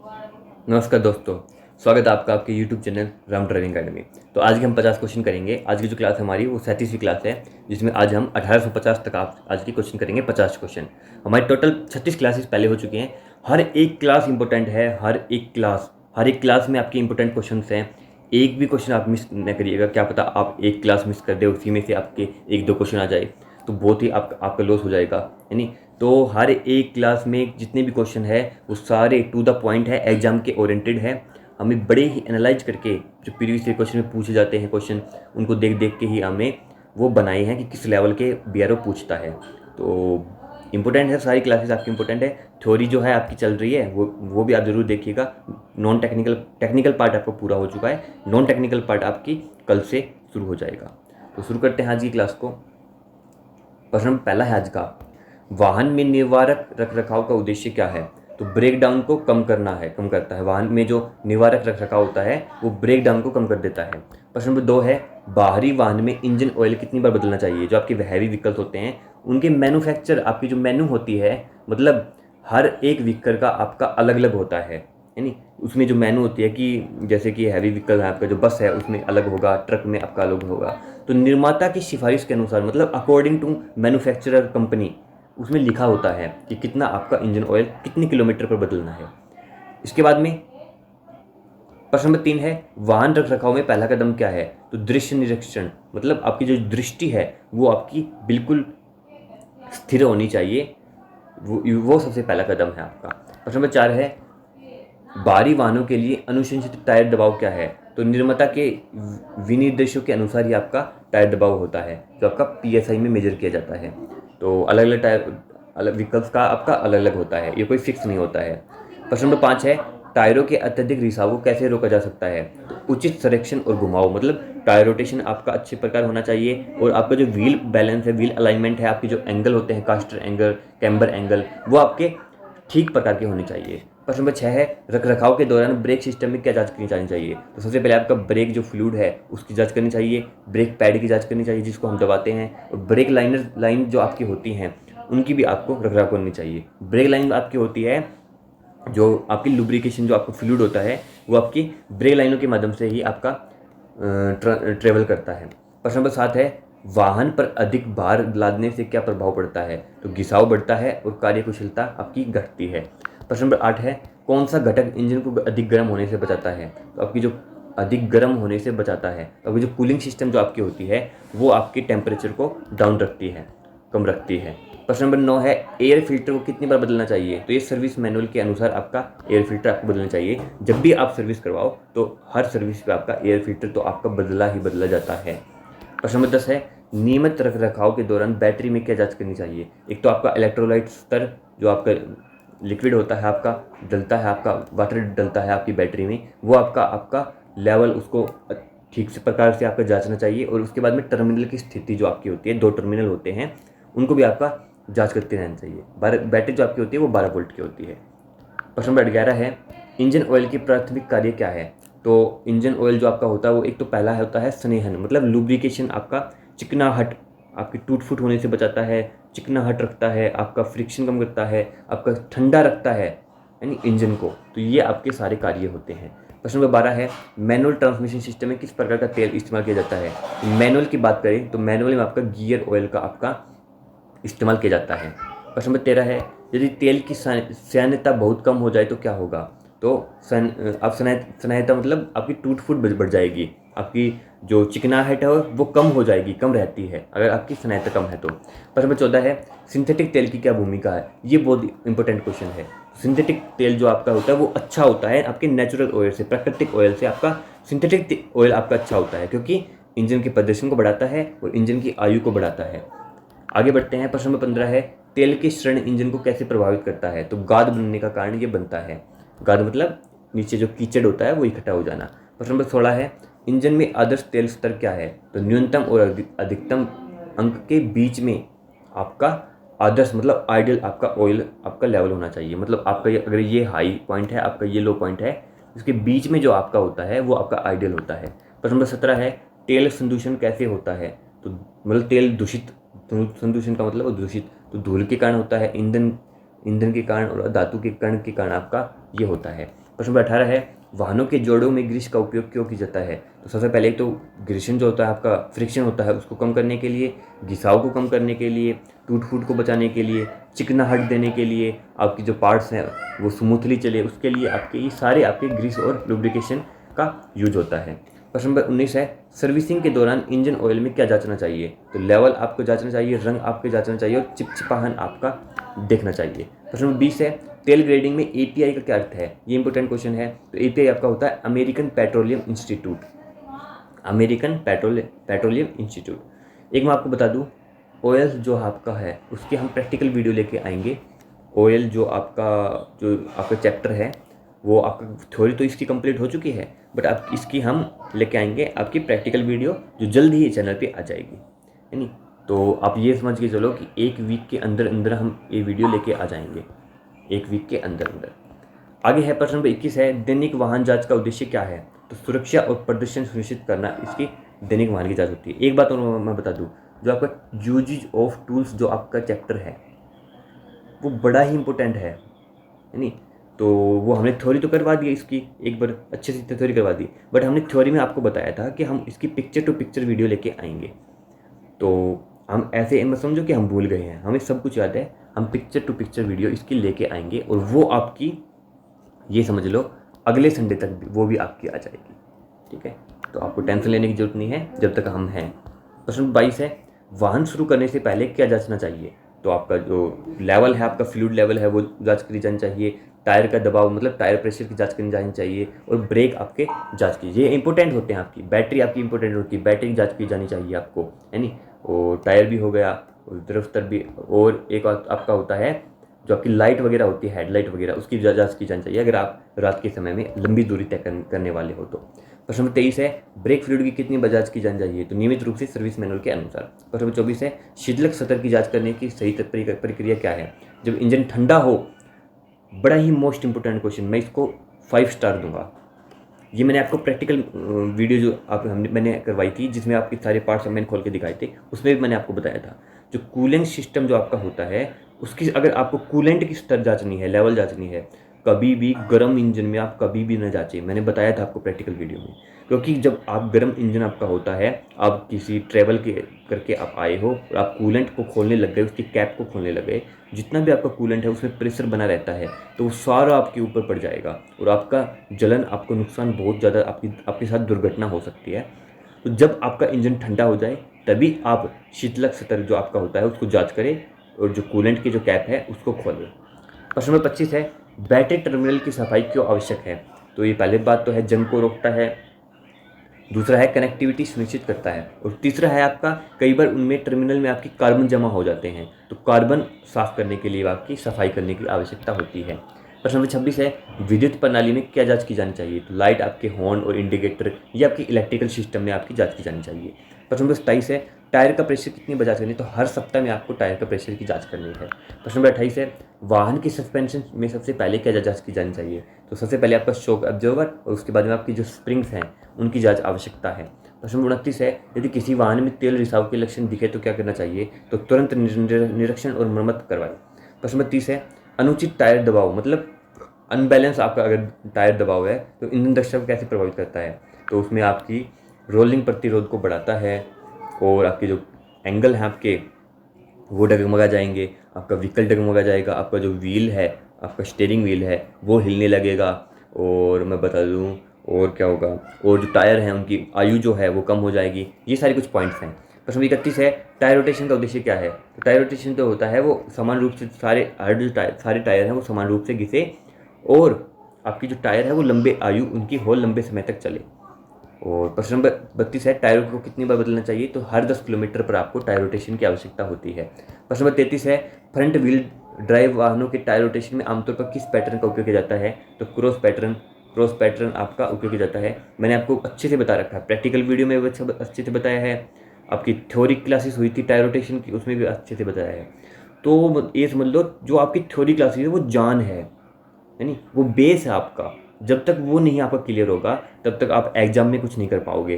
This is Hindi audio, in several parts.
नमस्कार दोस्तों। स्वागत है आपका आपके YouTube channel Ram driving academy. तो आज के हम 50 क्वेश्चन करेंगे। आज की जो क्लास हमारी वो 37वीं क्लास है, जिसमें आज हम 1850 तक आप आज की क्वेश्चन करेंगे। 50 क्वेश्चन हमारी टोटल 36 क्लासेस पहले हो चुकी हैं। हर एक क्लास इंपॉर्टेंट है। हर एक क्लास में आपके इंपॉर्टेंट क्वेश्चन हैं। एक भी क्वेश्चन आप मिस न करिएगा। क्या पता आप एक क्लास मिस कर दे, उसी में से आपके एक दो क्वेश्चन आ जाए तो बहुत ही आपका लॉस हो जाएगा, है नहीं। तो हर एक क्लास में जितने भी क्वेश्चन है वो सारे टू द पॉइंट है, एग्जाम के ओरिएंटेड है। हमें बड़े ही एनालाइज करके जो प्रीवियस ईयर क्वेश्चन में पूछे जाते हैं क्वेश्चन, उनको देख देख के ही हमें वो बनाए हैं कि किस लेवल के बीआरओ पूछता है। तो इम्पोर्टेंट है, सारी क्लासेस आपकी इम्पोर्टेंट है। थ्योरी जो है आपकी चल रही है वो भी आप ज़रूर देखिएगा। नॉन टेक्निकल पार्ट आपका पूरा हो चुका है। नॉन टेक्निकल पार्ट आपकी कल से शुरू हो जाएगा। तो शुरू करते हैं आज की क्लास को। प्रश्न पहला है आज का, वाहन में निवारक रखरखाव का उद्देश्य क्या है? तो ब्रेक डाउन को कम करता है। वाहन में जो निवारक रखरखाव होता है वो ब्रेक डाउन को कम कर देता है। प्रश्न नंबर 2 है, बाहरी वाहन में इंजन ऑयल कितनी बार बदलना चाहिए? जो आपके हैवी व्हीकल्स होते हैं उनके मैन्युफैक्चर, आपकी जो मेन्यू होती है, मतलब हर एक व्हीकल का आपका अलग अलग होता है नहीं। उसमें जो मेन्यू होती है कि जैसे कि हैवी व्हीकल है आपका, जो बस है उसमें अलग होगा, ट्रक में आपका अलग होगा। तो निर्माता की सिफारिश के अनुसार, मतलब अकॉर्डिंग टू मैन्युफैक्चरर कंपनी, उसमें लिखा होता है कि कितना आपका इंजन ऑयल कितने किलोमीटर पर बदलना है। इसके बाद में प्रश्न नंबर 3 है, वाहन रख रखाव में पहला कदम क्या है? तो दृश्य निरीक्षण, मतलब आपकी जो दृष्टि है वो आपकी बिल्कुल स्थिर होनी चाहिए। वो सबसे पहला कदम है आपका। प्रश्न नंबर 4 है, बाहरी वाहनों के लिए अनुशंसित टायर दबाव क्या है? तो निर्माता के विनिर्देशों के अनुसार ही आपका टायर दबाव होता है, जो आपका पीएसआई में मेजर किया जाता है। तो अलग अलग टायर, अलग व्हीकल्स का आपका अलग अलग होता है, ये कोई फिक्स नहीं होता है। प्रश्न नंबर 5 है, टायरों के अत्यधिक रिसाव को कैसे रोका जा सकता है? तो उचित संरक्षण और घुमाव, मतलब टायर रोटेशन आपका अच्छे प्रकार होना चाहिए, और आपका जो व्हील बैलेंस है, व्हील अलाइनमेंट है, आपके जो एंगल होते हैं, कास्टर एंगल, कैम्बर एंगल, वो आपके ठीक प्रकार के होने चाहिए। प्रश्न नंबर 6 है, रखरखाव के दौरान ब्रेक सिस्टम में क्या जांच करनी जानी चाहिए? तो सबसे पहले आपका ब्रेक जो फ्लूइड है उसकी जांच करनी चाहिए, ब्रेक पैड की जांच करनी चाहिए जिसको हम दबाते हैं, और ब्रेक लाइन जो आपकी होती हैं उनकी भी आपको रखरखाव करनी चाहिए। ब्रेक लाइन आपकी होती है, जो आपकी लुब्रिकेशन, जो आपका फ्लूइड होता है वो आपकी ब्रेक लाइनों के माध्यम से ही आपका ट्रेवल करता है। प्रश्न नंबर 7 है, वाहन पर अधिक भार लादने से क्या प्रभाव पड़ता है? तो घिसाव बढ़ता है और कार्यकुशलता आपकी घटती है। प्रश्न नंबर 8 है, कौन सा घटक इंजन को अधिक गर्म होने से बचाता है? तो आपकी जो अधिक गर्म होने से बचाता है, तो आपकी जो कूलिंग सिस्टम जो आपकी होती है वो आपके टेम्परेचर को डाउन रखती है, कम रखती है। प्रश्न नंबर 9 है, एयर फिल्टर को कितनी बार बदलना चाहिए? तो ये सर्विस मैनुअल के अनुसार आपका एयर फिल्टर आपको बदलना चाहिए। जब भी आप सर्विस करवाओ तो हर सर्विस पे आपका एयर फिल्टर तो आपका बदला ही बदला जाता है। प्रश्न नंबर 10 है, नियमित रखरखाव के दौरान बैटरी में क्या जांच करनी चाहिए? एक तो आपका इलेक्ट्रोलाइट स्तर, जो आपका लिक्विड होता है आपका डलता है, आपका वाटर डलता है आपकी बैटरी में, वो आपका लेवल उसको ठीक से प्रकार से आपका जांचना चाहिए। और उसके बाद में टर्मिनल की स्थिति जो आपकी होती है, 2 टर्मिनल होते हैं, उनको भी आपका जांच करते रहना चाहिए। बैटरी जो आपकी होती है वो 12 वोल्ट की होती है। प्रश्न नंबर 11 है, इंजन ऑयल की प्राथमिक कार्य क्या है? तो इंजन ऑयल जो आपका होता है वो एक तो पहला होता है स्नेहन, मतलब लुब्रिकेशन, आपका चिकनाहट, आपकी टूट फूट होने से बचाता है, चिकनाहट रखता है, आपका फ्रिक्शन कम करता है, आपका ठंडा रखता है यानी इंजन को। तो ये आपके सारे कार्य होते हैं। प्रश्न नंबर 12 है, मैनुअल ट्रांसमिशन सिस्टम में किस प्रकार का तेल इस्तेमाल किया जाता है? मैनुअल की बात करें तो मैनुअल में आपका गियर ऑयल का आपका इस्तेमाल किया जाता है। प्रश्न नंबर 13 है, यदि तेल की सैन्यता बहुत कम हो जाए तो क्या होगा? तो आप सैन्यता मतलब आपकी टूट फूट बढ़ जाएगी, आपकी जो चिकनाहट है वो कम हो जाएगी, कम रहती है अगर आपकी सैन्यता कम है तो। प्रश्न नंबर 14 है, सिंथेटिक तेल की क्या भूमिका है? ये बहुत इंपॉर्टेंट क्वेश्चन है। सिंथेटिक तेल जो आपका होता है वो अच्छा होता है आपके नेचुरल ऑयल से, प्राकृतिक ऑयल से। आपका सिंथेटिक ऑयल आपका अच्छा होता है क्योंकि इंजन के प्रदर्शन को बढ़ाता है और इंजन की आयु को बढ़ाता है। आगे बढ़ते हैं। प्रश्न नंबर 15 है, तेल के क्षरण इंजन को कैसे प्रभावित करता है? तो गाद बनने का कारण ये बनता है। गाद मतलब नीचे जो कीचड़ होता है वो इकट्ठा हो जाना। प्रश्न नंबर 16 है, इंजन में आदर्श तेल स्तर क्या है? तो न्यूनतम और अधिकतम अंक के बीच में आपका आदर्श मतलब आइडियल आपका ऑयल आपका लेवल होना चाहिए। मतलब आपका अगर ये हाई पॉइंट है, आपका ये लो पॉइंट है, इसके बीच में जो आपका होता है वो आपका आइडियल होता है। प्रश्न नंबर 17 है, तेल संदूषण कैसे होता है? तो मतलब तेल दूषित, संदूषण का मतलब दूषित, तो धूल के कारण होता है, ईंधन के कारण और धातु के कण के कारण आपका ये होता है। प्रश्न नंबर 18 है वाहनों के जोड़ों में ग्रीस का उपयोग क्यों किया जाता है। तो सबसे पहले एक तो ग्रीसन जो होता है आपका फ्रिक्शन होता है उसको कम करने के लिए, घिसाव को कम करने के लिए, टूट फूट को बचाने के लिए, चिकनाहट देने के लिए, आपकी जो पार्ट्स हैं वो स्मूथली चले उसके लिए आपके ये सारे आपके ग्रीस और लुब्रिकेशन का यूज होता है। प्रश्न नंबर 19 है सर्विसिंग के दौरान इंजन ऑयल में क्या जांचना चाहिए। तो लेवल आपको जांचना चाहिए, रंग आपके जांचना चाहिए और चिपचिपाहन आपका देखना चाहिए। प्रश्न नंबर 20 है तेल ग्रेडिंग में एपीआई का क्या अर्थ है। ये इंपॉर्टेंट क्वेश्चन है। तो एपीआई आपका होता है American petroleum institute, American petroleum institute. एक मैं आपको बता दूं ऑयल जो आपका है उसकी हम प्रैक्टिकल वीडियो लेके आएंगे। ऑयल जो आपका चैप्टर है वो आपका थ्योरी तो इसकी कंप्लीट हो चुकी है, बट आप इसकी हम लेके आएंगे आपकी प्रैक्टिकल वीडियो जो जल्द ही चैनल पे आ जाएगी, है नी। तो आप ये समझ के चलो कि एक वीक के अंदर अंदर हम ये वीडियो लेके आ जाएंगे, एक वीक के अंदर अंदर। आगे है प्रश्न नंबर 21 है दैनिक वाहन जांच का उद्देश्य क्या है। तो सुरक्षा और प्रदर्शन सुनिश्चित करना इसकी दैनिक वाहन की जांच होती है। एक बात और मैं बता दूं, जो आपका यूजेज ऑफ टूल्स जो आपका चैप्टर है वो बड़ा ही इंपॉर्टेंट है नहीं। तो वो हमने थ्योरी तो करवा दी इसकी, एक बार अच्छे से थ्योरी करवा दी, बट हमने थ्योरी में आपको बताया था कि हम इसकी पिक्चर टू पिक्चर वीडियो लेके आएंगे। तो हम ऐसे मत समझो कि हम भूल गए हैं, हमें सब कुछ याद है। हम पिक्चर टू पिक्चर वीडियो इसकी लेके आएंगे और वो आपकी ये समझ लो अगले संडे तक वो भी आपकी आ जाएगी, ठीक है। तो आपको टेंशन लेने की जरूरत नहीं है जब तक हम हैं। प्रश्न 22 है वाहन शुरू करने से पहले क्या जांचना चाहिए। तो आपका जो लेवल है, आपका फ्लूइड लेवल है वो जांच करी जानी चाहिए, टायर का दबाव मतलब टायर प्रेशर की जांच करी जानी चाहिए और ब्रेक आपके जांच की, ये इंपॉर्टेंट होते हैं। आपकी बैटरी आपकी इंपॉर्टेंट होती है, बैटरी की जांच की जानी चाहिए आपको, है नी। और टायर भी हो गया और दरफ्तर भी, और एक आपका होता है जो आपकी लाइट वगैरह होती है हेडलाइट वगैरह उसकी जांच की जानी चाहिए अगर आप रात के समय में लंबी दूरी तय करने वाले हो तो। प्रश्न नंबर 23 है ब्रेक फ्लूइड की कितनी बार जांच की जानी चाहिए। तो नियमित रूप से सर्विस मैनुअल के अनुसार। प्रश्न नंबर 24 है शीतलक सतर की जांच करने की सही प्रक्रिया क्या है। जब इंजन ठंडा हो, बड़ा ही मोस्ट इंपोर्टेंट क्वेश्चन, मैं इसको 5 स्टार दूंगा। ये मैंने आपको प्रैक्टिकल वीडियो जो मैंने करवाई थी जिसमें आपके सारे पार्ट्स मैंने खोल के दिखाए थे, उसमें भी मैंने आपको बताया था जो कूलिंग सिस्टम जो आपका होता है उसकी अगर आपको कूलेंट की स्तर जांचनी है, लेवल जांचनी है, कभी भी गर्म इंजन में आप कभी भी न जांचें। मैंने बताया था आपको प्रैक्टिकल वीडियो में, क्योंकि जब आप गर्म इंजन आपका होता है, आप किसी ट्रैवल के करके आप आए हो और आप कूलेंट को खोलने लग गए, उसकी कैप को खोलने लग गए, जितना भी आपका कूलेंट है उसमें प्रेशर बना रहता है तो वो सारा आपके ऊपर पड़ जाएगा और आपका जलन, आपको नुकसान बहुत ज़्यादा, आपके साथ दुर्घटना हो सकती है। तो जब आपका इंजन ठंडा हो जाए तभी आप शीतलक सतर जो आपका होता है उसको जांच करें और जो कूलेंट की जो कैप है उसको खोलें। प्रश्न नंबर 25 है बैटरी टर्मिनल की सफाई क्यों आवश्यक है। तो ये पहले बात तो है जंग को रोकता है, दूसरा है कनेक्टिविटी सुनिश्चित करता है और तीसरा है आपका कई बार उनमें टर्मिनल में आपकी कार्बन जमा हो जाते हैं तो कार्बन साफ करने के लिए आपकी सफाई करने की आवश्यकता होती है। प्रश्न नंबर 26 है विद्युत प्रणाली में क्या जांच की जानी चाहिए। तो लाइट, आपके हॉर्न और इंडिकेटर, ये आपकी इलेक्ट्रिकल सिस्टम में आपकी जांच की जानी चाहिए। प्रश्न नंबर 27 है टायर का प्रेशर कितनी बार जांच करनी है। तो हर सप्ताह में आपको टायर का प्रेशर की जांच करनी है। प्रश्न नंबर 28 है वाहन की सस्पेंशन में सबसे पहले क्या जांच की जानी चाहिए। तो सबसे पहले आपका शॉक ऑब्जर्वर और उसके बाद में आपकी जो स्प्रिंग्स हैं उनकी जांच आवश्यकता है। प्रश्न नंबर 29 है यदि किसी वाहन में तेल रिसाव के लक्षण दिखे तो क्या करना चाहिए। तो तुरंत निरीक्षण और मरम्मत करवाएं। प्रश्न नंबर 30 है अनुचित टायर दबाव मतलब अनबैलेंस आपका अगर टायर दबाव है तो इंजन दक्षता को कैसे प्रभावित करता है। तो उसमें आपकी रोलिंग प्रतिरोध को बढ़ाता है और आपके जो एंगल हैं आपके वो डगमगा जाएंगे, आपका व्हीकल डगमगा जाएगा, आपका जो व्हील है, आपका स्टीयरिंग व्हील है वो हिलने लगेगा। और मैं बता दूं और क्या होगा, और जो टायर हैं उनकी आयु जो है वो कम हो जाएगी। ये सारे कुछ पॉइंट्स हैं। प्रश्न 31 है टायर रोटेशन का उद्देश्य क्या है। तो टायर रोटेशन जो होता है वो समान रूप से सारे टायर हैं वो समान रूप से घिसे और आपकी जो टायर है वो लंबे आयु उनकी हो लंबे समय तक चले। और प्रश्न नंबर 32 है टायर को कितनी बार बदलना चाहिए। तो हर 10 किलोमीटर पर आपको टायर रोटेशन की आवश्यकता होती है। प्रश्न नंबर 33 है फ्रंट व्हील ड्राइव वाहनों के टायर रोटेशन में आमतौर पर किस पैटर्न का उपयोग किया जाता है। तो क्रॉस पैटर्न आपका उपयोग किया जाता है। मैंने आपको अच्छे से बता रखा है, प्रैक्टिकल वीडियो में भी अच्छे से बताया है, आपकी थ्योरी क्लासेस हुई थी टायर रोटेशन की उसमें भी अच्छे से बताया है। तो ये समझ लो जो आपकी थ्योरी क्लासेस है वो जान है नहीं, वो बेस है आपका। जब तक वो नहीं आपका क्लियर होगा तब तक आप एग्जाम में कुछ नहीं कर पाओगे।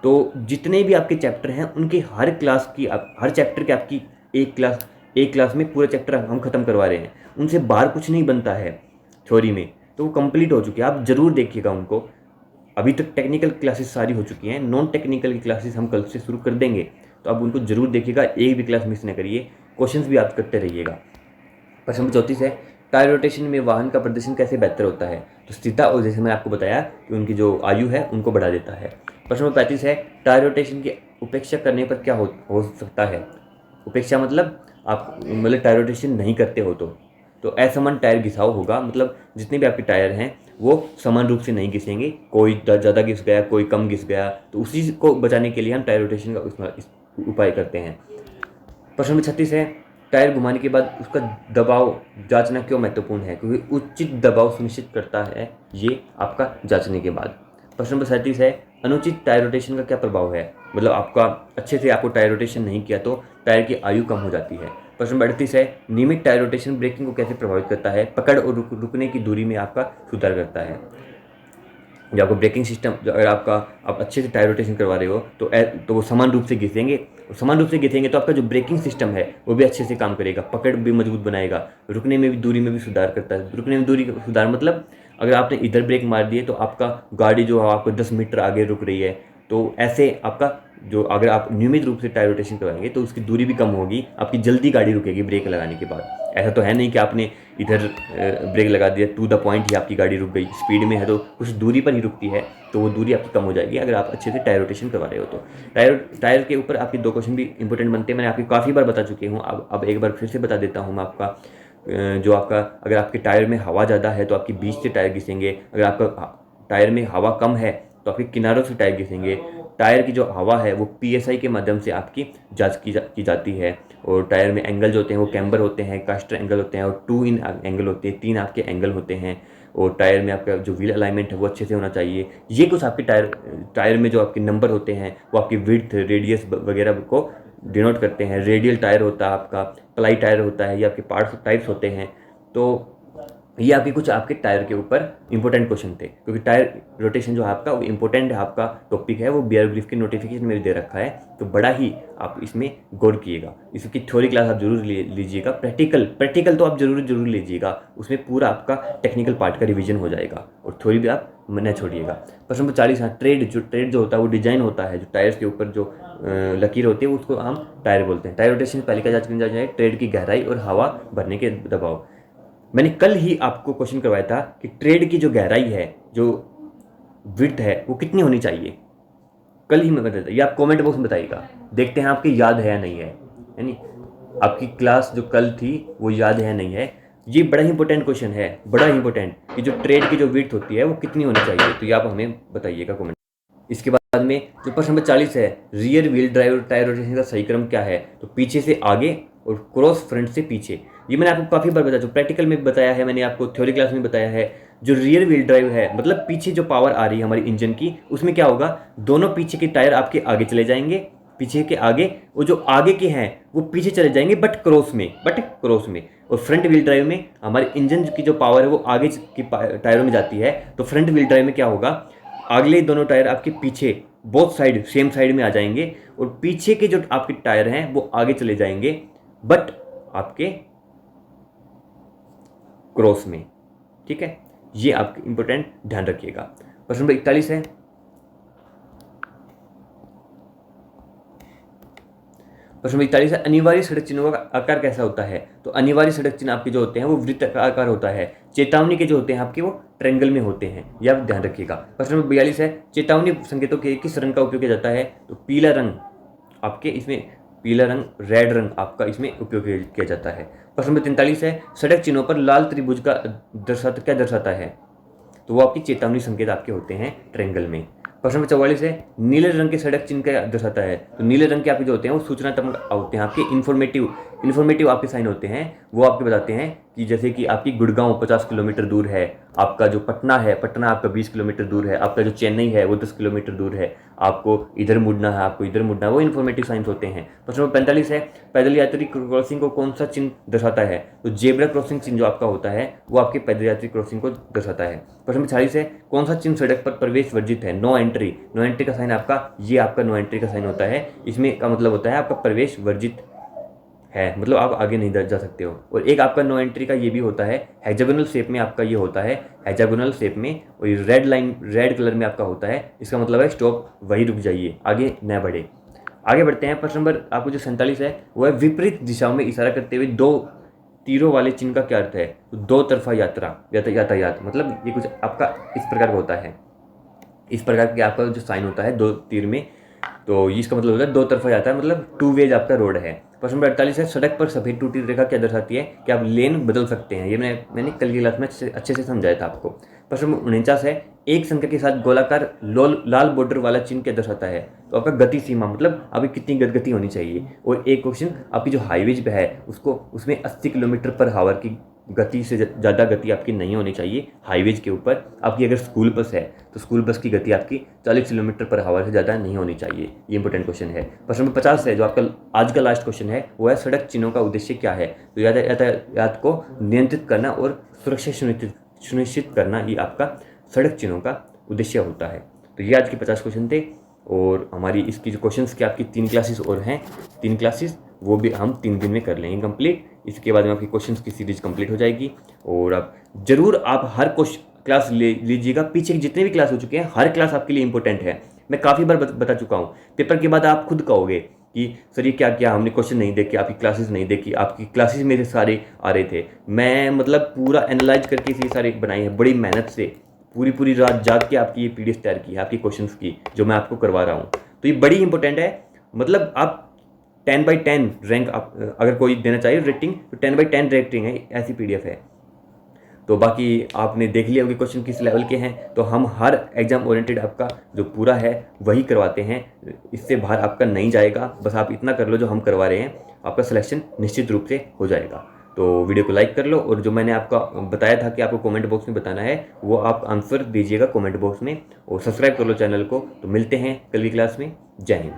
तो जितने भी आपके चैप्टर हैं उनके हर क्लास की हर चैप्टर की आपकी एक क्लास में पूरा चैप्टर हम ख़त्म करवा रहे हैं, उनसे बाहर कुछ नहीं बनता है थ्योरी में। तो वो कंप्लीट हो चुकी है, आप ज़रूर देखिएगा उनको। अभी तक टेक्निकल क्लासेस सारी हो चुकी हैं, नॉन टेक्निकल की क्लासेस हम कल से शुरू कर देंगे, तो आप उनको ज़रूर देखिएगा, एक भी क्लास मिस न करिए, क्वेश्चंस भी याद करते रहिएगा। प्रश्न नंबर 34 है, टायर रोटेशन में वाहन का प्रदर्शन कैसे बेहतर होता है? तो स्थिरता, और जैसे मैंने आपको बताया कि उनकी जो आयु है उनको बढ़ा देता है। प्रश्न नंबर 35 है, टायर रोटेशन की उपेक्षा करने पर क्या हो सकता है? उपेक्षा मतलब आप मतलब टायर रोटेशन नहीं करते हो तो असमान टायर घिसाव होगा, मतलब जितने भी आपके टायर हैं वो समान रूप से नहीं घिसेंगे, कोई ज़्यादा घिस गया, कोई कम घिस गया, तो उसी को बचाने के लिए हम टायर रोटेशन का उपाय करते हैं। प्रश्न नंबर 36 है, टायर घुमाने के बाद उसका दबाव जांचना क्यों महत्वपूर्ण है? क्योंकि उचित दबाव सुनिश्चित करता है ये आपका जांचने के बाद। प्रश्न नंबर 37 है, अनुचित टायर रोटेशन का क्या प्रभाव है? मतलब आपका अच्छे से आपको टायर रोटेशन नहीं किया तो टायर की आयु कम हो जाती है। प्रश्न नंबर 38 है, नियमित टायर रोटेशन ब्रेकिंग को कैसे प्रभावित करता है? पकड़ और रुकने की दूरी में आपका सुधार करता है। जो आपको ब्रेकिंग सिस्टम, जो अगर आप अच्छे से टायर रोटेशन करवा रहे हो तो वो समान रूप से घिसेंगे, और समान रूप से घिसेंगे तो आपका जो ब्रेकिंग सिस्टम है वो भी अच्छे से काम करेगा, पकड़ भी मजबूत बनाएगा, रुकने में भी दूरी में भी सुधार करता है। रुकने में दूरी का सुधार मतलब अगर आपने इधर ब्रेक मार दिए तो आपका गाड़ी जो है आपको 10 मीटर आगे रुक रही है, तो ऐसे आपका जो अगर आप नियमित रूप से टायर रोटेशन करवाएंगे तो उसकी दूरी भी कम होगी, आपकी जल्दी गाड़ी रुकेगी ब्रेक लगाने के बाद। ऐसा तो है नहीं कि आपने इधर ब्रेक लगा दिया, टू द पॉइंट ही आपकी गाड़ी रुक गई, स्पीड में है तो कुछ दूरी पर ही रुकती है, तो वो दूरी आपकी कम हो जाएगी अगर आप अच्छे से टायर रोटेशन करवा रहे हो तो। टायर के ऊपर आपके 2 क्वेश्चन भी इंपॉर्टेंट बनते हैं, मैंने आपकी काफ़ी बार बता चुकी हूँ, अब एक बार फिर से बता देता हूँ मैं आपका। जो आपका अगर आपके टायर में हवा ज़्यादा है तो आपकी बीच से टायर घिसेंगे, अगर आपका टायर में हवा कम है तो आपके किनारों से टायर घिसेंगे। टायर की जो हवा है वो PSI के माध्यम से आपकी जांच की जाती है, और टायर में एंगल जो होते हैं वो कैम्बर होते हैं, कास्टर एंगल होते हैं, और 2 इन एंगल होते हैं, 3 आपके एंगल होते हैं, और टायर में आपका जो व्हील अलाइनमेंट है वो अच्छे से होना चाहिए। ये कुछ आपके टायर में जो आपके नंबर होते हैं वो आपकी विड्थ, रेडियस वगैरह को डिनोट करते हैं। रेडियल टायर होता है आपका, प्लाई टायर होता है, ये आपके पार्ट्स टाइप्स होते हैं। तो ये आपके कुछ आपके टायर के ऊपर इंपॉर्टेंट क्वेश्चन थे, क्योंकि टायर रोटेशन जो है आपका वो इंपॉर्टेंट है, आपका टॉपिक है, वो बीआर ग्रीफ के नोटिफिकेशन में भी दे रखा है, तो बड़ा ही आप इसमें गौर किएगा। इसकी थ्योरी क्लास आप जरूर लीजिएगा, प्रैक्टिकल तो आप जरूर लीजिएगा, उसमें पूरा आपका टेक्निकल पार्ट का रिविजन हो जाएगा, और थ्योरी भी आप न छोड़िएगा। प्रश्न नंबर 40, हाँ, ट्रेड जो होता है वो डिजाइन होता है, जो टायर्स के ऊपर जो लकीर होती है उसको हम टायर बोलते हैं। टायर रोटेशन पहले क्या जांच जाए, ट्रेड की गहराई और हवा भरने के दबाव। मैंने कल ही आपको क्वेश्चन करवाया था कि ट्रेड की जो गहराई है, जो विड्थ है, वो कितनी होनी चाहिए, कल ही मैं बता देता, ये आप कमेंट बॉक्स में बताइएगा, देखते हैं आपकी याद है या नहीं है, यानी आपकी क्लास जो कल थी वो याद है या नहीं है। ये बड़ा ही इंपॉर्टेंट क्वेश्चन है, बड़ा ही इंपॉर्टेंट, कि जो ट्रेड की जो विड्थ होती है वो कितनी होनी चाहिए, तो ये आप हमें बताइएगा कमेंट। इसके बाद में जो प्रश्न नंबर 40 है, rear wheel drive tyre rotation का सही क्रम क्या है? तो पीछे से आगे और क्रॉस फ्रंट से पीछे। ये मैंने आपको काफ़ी बार बताया, जो प्रैक्टिकल में बताया है, मैंने आपको थ्योरी क्लास में बताया है। जो रियर व्हील ड्राइव है मतलब पीछे जो पावर आ रही है हमारी इंजन की, उसमें क्या होगा, दोनों पीछे के टायर आपके आगे चले जाएंगे, पीछे के आगे, वो जो आगे के हैं वो पीछे चले जाएंगे बट क्रॉस में। और फ्रंट व्हील ड्राइव में हमारे इंजन की जो पावर है वो आगे की टायरों में जाती है, तो फ्रंट व्हील ड्राइव में क्या होगा, अगले दोनों टायर आपके पीछे बोथ साइड सेम साइड में आ जाएंगे, और पीछे के जो आपके टायर हैं वो आगे चले जाएंगे बट आपके क्रॉस में। ठीक है, ये आप इंपॉर्टेंट ध्यान रखिएगा। प्रश्न नंबर 41 है, प्रश्न नंबर 41 है, अनिवार्य सड़क चिन्हों का आकार कैसा होता है? तो अनिवार्य सड़क चिन्ह आपके जो होते हैं वो वृत्त का आकार होता है, चेतावनी के जो होते हैं आपके वो ट्रायंगल में होते हैं, ये आप ध्यान रखिएगा। प्रश्न नंबर 42 है, चेतावनी संकेतों के किस रंग का उपयोग किया जाता है? तो पीला रंग आपके इसमें, पीला रंग, रेड रंग आपका इसमें उपयोग किया जाता है। प्रश्न नंबर 43 है, सड़क चिन्हों पर लाल त्रिभुज का क्या दर्शाता है? तो वो आपकी चेतावनी संकेत आपके होते हैं ट्रायंगल में। प्रश्न नंबर 44 है, नीले रंग के सड़क चिन्ह क्या दर्शाता है? तो नीले रंग के आपके जो होते हैं वो सूचनात्मक होते हैं, आपके इन्फॉर्मेटिव आपके साइन होते हैं, वो आपके बताते हैं कि जैसे कि आपकी गुड़गांव 50 किलोमीटर दूर है, आपका जो पटना है, पटना आपका 20 किलोमीटर दूर है, आपका जो चेन्नई है वो 10 किलोमीटर दूर है, आपको इधर मुड़ना है, आपको इधर मुड़ना है, वो इन्फॉर्मेटिव साइंस होते हैं। प्रश्न नंबर 45 है, पैदल यात्री क्रॉसिंग को कौन सा चिन्ह दर्शाता है? तो जेब्रा क्रॉसिंग चिन्ह जो आपका होता है वो आपके पैदल यात्री क्रॉसिंग को दर्शाता है। प्रश्न नंबर 46 है, कौन सा चिन्ह सड़क पर प्रवेश वर्जित है? नो एंट्री का साइन आपका, ये आपका नो एंट्री का साइन होता है, इसमें का मतलब होता है आपका प्रवेश वर्जित है, मतलब आप आगे नहीं जा सकते हो। और एक आपका नो एंट्री का ये भी होता है, हेक्सागोनल शेप में आपका ये होता है, हेक्सागोनल शेप में, और ये रेड लाइन रेड कलर में आपका होता है, इसका मतलब है स्टॉप, वही रुक जाइए, आगे न बढ़े। आगे बढ़ते हैं। प्रश्न नंबर आपको जो 47 है वो है विपरीत दिशाओं में इशारा करते हुए दो तीरों वाले चिन्ह का क्या अर्थ है? तो दो तरफा यातायात, मतलब ये कुछ आपका इस प्रकार का होता है, इस प्रकार के आपका जो साइन होता है दो तीर में, तो इसका मतलब होता है दो तरफा जाता है, मतलब टू वेज आपका रोड है। प्रश्न नंबर 48 है सड़क पर सफेद टूटी रेखा क्या दर्शाती है कि आप लेन बदल सकते हैं? ये मैंने कल की क्लास में अच्छे से समझाया था आपको। प्रश्न नंबर 49 है एक संख्या के साथ गोलाकार लाल बॉर्डर वाला चिन्ह क्या दर्शाता है? तो आपका गति सीमा, मतलब आपकी कितनी गति होनी चाहिए। और एक क्वेश्चन आपकी जो हाईवेज पे है उसमें 80 किलोमीटर पर हावर की गति से ज़्यादा गति आपकी नहीं होनी चाहिए हाईवेज के ऊपर। आपकी अगर स्कूल बस है तो स्कूल बस की गति आपकी 40 किलोमीटर पर आवर से ज़्यादा नहीं होनी चाहिए। ये इंपॉर्टेंट क्वेश्चन है। प्रश्न नंबर 50 है जो आपका आज का लास्ट क्वेश्चन है, वो है सड़क चिन्हों का उद्देश्य क्या है? तो यातायात को नियंत्रित करना और सुरक्षा सुनिश्चित करना, ये आपका सड़क चिन्हों का उद्देश्य होता है। तो ये आज के 50 क्वेश्चन थे। और हमारी इसकी जो क्वेश्चंस की आपकी 3 क्लासेस और हैं, 3 क्लासेस वो भी हम 3 दिन में कर लेंगे कंप्लीट। इसके बाद में आपकी क्वेश्चंस की सीरीज कंप्लीट हो जाएगी। और अब जरूर आप हर क्लास ले लीजिएगा, पीछे जितने भी क्लास हो चुके हैं हर क्लास आपके लिए इंपॉर्टेंट है। मैं काफ़ी बार बता चुका हूँ। पेपर के बाद आप खुद कहोगे कि सर ये क्या क्या हमने क्वेश्चन नहीं देखे, आपकी क्लासेस नहीं देखी, आपकी क्लासेस मेरे सारे आ रहे थे। मैं मतलब पूरा एनालाइज करके ये सारे बनाए हैं बड़ी मेहनत से, पूरी रात जाग के आपकी ये PDF तैयार की है आपकी क्वेश्चंस की, जो मैं आपको करवा रहा हूँ। तो ये बड़ी इंपॉर्टेंट है। मतलब आप 10/10 रैंक आप अगर कोई देना चाहिए रेटिंग, तो 10/10 रेटिंग है, ऐसी PDF है। तो बाकी आपने देख लिया होगा क्वेश्चन किस लेवल के हैं। तो हम हर एग्जाम ओरिएंटेड आपका जो पूरा है वही करवाते हैं, इससे बाहर आपका नहीं जाएगा। बस आप इतना कर लो जो हम करवा रहे हैं, आपका सिलेक्शन निश्चित रूप से हो जाएगा। तो वीडियो को लाइक कर लो, और जो मैंने आपका बताया था कि आपको कमेंट बॉक्स में बताना है वो आप आंसर दीजिएगा कमेंट बॉक्स में, और सब्सक्राइब कर लो चैनल को। तो मिलते हैं कल की क्लास में। जय हिंद।